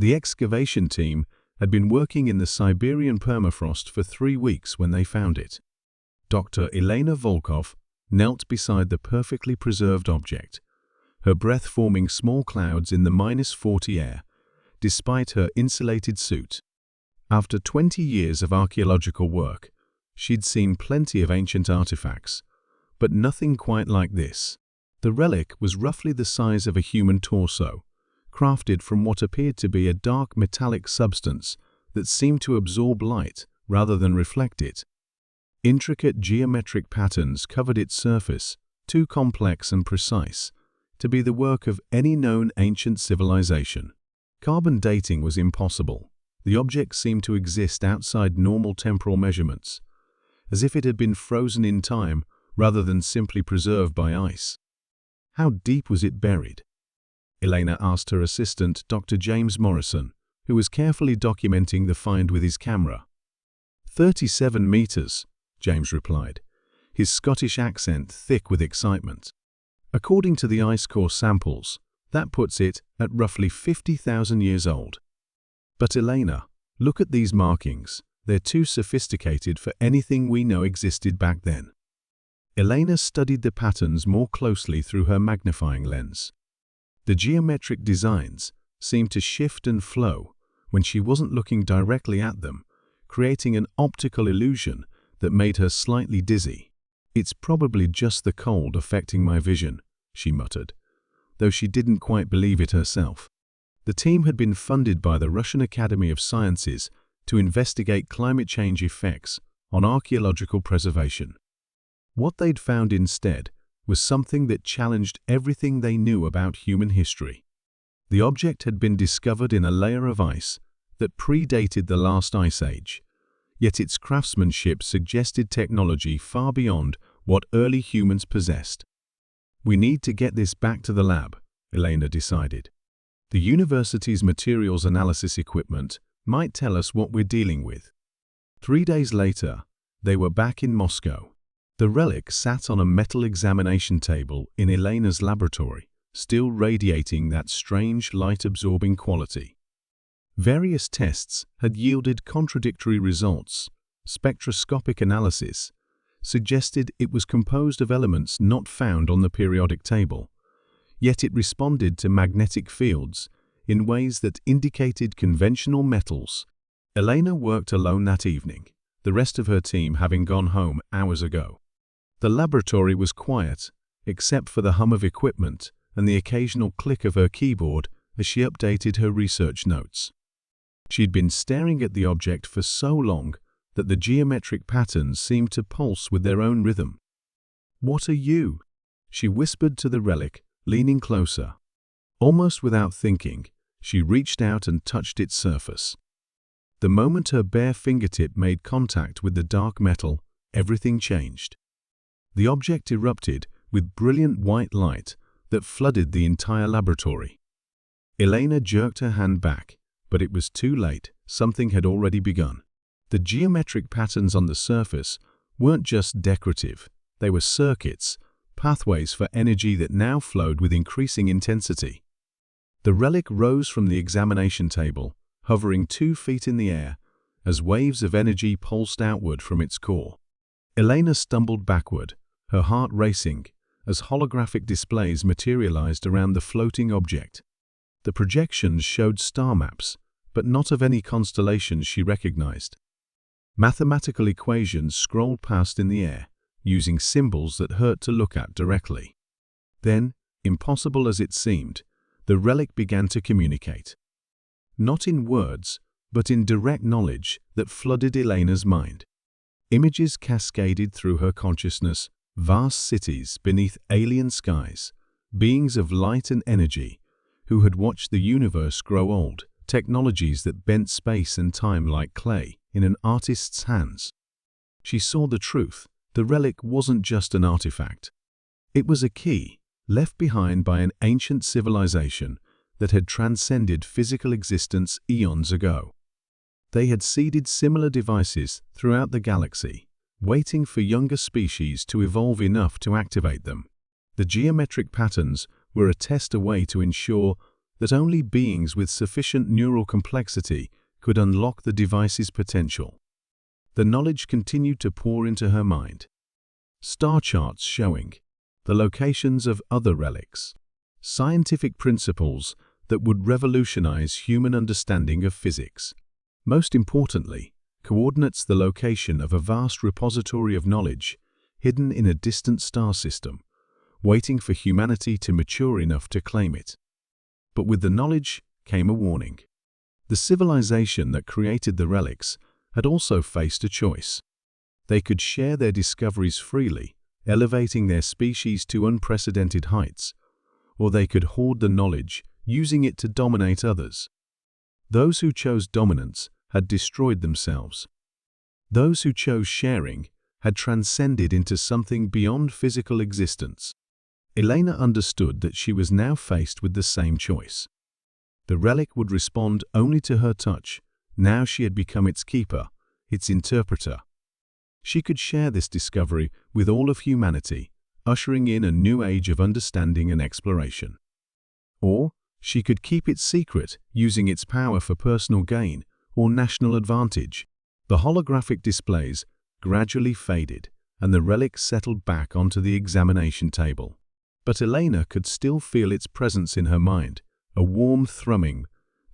The excavation team had been working in the Siberian permafrost for 3 weeks when they found it. Dr. Elena Volkov knelt beside the perfectly preserved object, her breath forming small clouds in the -40 air, despite her insulated suit. After 20 years of archaeological work, she'd seen plenty of ancient artifacts, but nothing quite like this. The relic was roughly the size of a human torso, crafted from what appeared to be a dark metallic substance that seemed to absorb light rather than reflect it. Intricate geometric patterns covered its surface, too complex and precise to be the work of any known ancient civilization. Carbon dating was impossible. The object seemed to exist outside normal temporal measurements, as if it had been frozen in time rather than simply preserved by ice. How deep was it buried? Elena asked her assistant, Dr. James Morrison, who was carefully documenting the find with his camera. 37 meters, James replied, his Scottish accent thick with excitement. According to the ice core samples, that puts it at roughly 50,000 years old. But Elena, look at these markings. They're too sophisticated for anything we know existed back then. Elena studied the patterns more closely through her magnifying lens. The geometric designs seemed to shift and flow when she wasn't looking directly at them, creating an optical illusion that made her slightly dizzy. "It's probably just the cold affecting my vision," she muttered, though she didn't quite believe it herself. The team had been funded by the Russian Academy of Sciences to investigate climate change effects on archaeological preservation. What they'd found instead was something that challenged everything they knew about human history. The object had been discovered in a layer of ice that predated the last ice age, yet its craftsmanship suggested technology far beyond what early humans possessed. "We need to get this back to the lab," Elena decided. "The university's materials analysis equipment might tell us what we're dealing with." 3 days later, they were back in Moscow. The relic sat on a metal examination table in Elena's laboratory, still radiating that strange light-absorbing quality. Various tests had yielded contradictory results. Spectroscopic analysis suggested it was composed of elements not found on the periodic table, yet it responded to magnetic fields in ways that indicated conventional metals. Elena worked alone that evening, the rest of her team having gone home hours ago. The laboratory was quiet, except for the hum of equipment and the occasional click of her keyboard as she updated her research notes. She'd been staring at the object for so long that the geometric patterns seemed to pulse with their own rhythm. "What are you?" she whispered to the relic, leaning closer. Almost without thinking, she reached out and touched its surface. The moment her bare fingertip made contact with the dark metal, everything changed. The object erupted with brilliant white light that flooded the entire laboratory. Elena jerked her hand back, but it was too late. Something had already begun. The geometric patterns on the surface weren't just decorative. They were circuits, pathways for energy that now flowed with increasing intensity. The relic rose from the examination table, hovering 2 feet in the air, as waves of energy pulsed outward from its core. Elena stumbled backward, her heart racing, as holographic displays materialized around the floating object. The projections showed star maps, but not of any constellations she recognized. Mathematical equations scrolled past in the air, using symbols that hurt to look at directly. Then, impossible as it seemed, the relic began to communicate. Not in words, but in direct knowledge that flooded Elena's mind. Images cascaded through her consciousness, vast cities beneath alien skies, beings of light and energy who had watched the universe grow old, technologies that bent space and time like clay in an artist's hands. She saw the truth. The relic wasn't just an artifact. It was a key, left behind by an ancient civilization that had transcended physical existence eons ago. They had seeded similar devices throughout the galaxy, waiting for younger species to evolve enough to activate them. The geometric patterns were a test away to ensure that only beings with sufficient neural complexity could unlock the device's potential. The knowledge continued to pour into her mind. Star charts showing the locations of other relics, scientific principles that would revolutionize human understanding of physics. Most importantly, coordinates the location of a vast repository of knowledge hidden in a distant star system, waiting for humanity to mature enough to claim it. But with the knowledge came a warning. The civilization that created the relics had also faced a choice. They could share their discoveries freely, elevating their species to unprecedented heights, or they could hoard the knowledge, using it to dominate others. Those who chose dominance had destroyed themselves. Those who chose sharing had transcended into something beyond physical existence. Elena understood that she was now faced with the same choice. The relic would respond only to her touch. Now she had become its keeper, its interpreter. She could share this discovery with all of humanity, ushering in a new age of understanding and exploration. Or she could keep it secret, using its power for personal gain or national advantage. The holographic displays gradually faded, and the relic settled back onto the examination table. But Elena could still feel its presence in her mind, a warm thrumming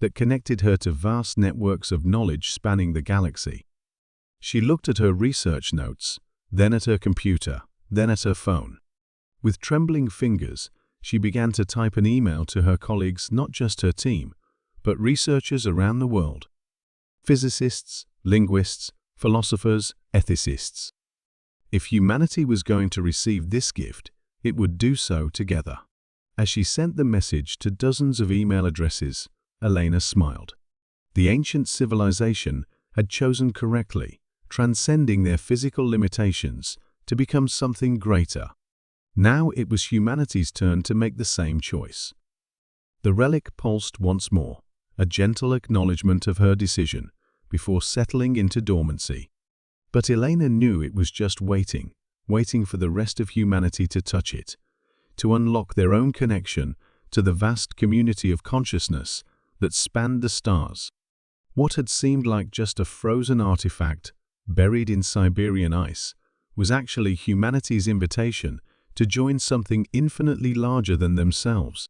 that connected her to vast networks of knowledge spanning the galaxy. She looked at her research notes, then at her computer, then at her phone. With trembling fingers, she began to type an email to her colleagues, not just her team, but researchers around the world. Physicists, linguists, philosophers, ethicists. If humanity was going to receive this gift, it would do so together. As she sent the message to dozens of email addresses, Elena smiled. The ancient civilization had chosen correctly, transcending their physical limitations to become something greater. Now it was humanity's turn to make the same choice. The relic pulsed once more, a gentle acknowledgement of her decision, before settling into dormancy. But Elena knew it was just waiting for the rest of humanity to touch it, to unlock their own connection to the vast community of consciousness that spanned the stars. What had seemed like just a frozen artifact buried in Siberian ice was actually humanity's invitation to join something infinitely larger than themselves.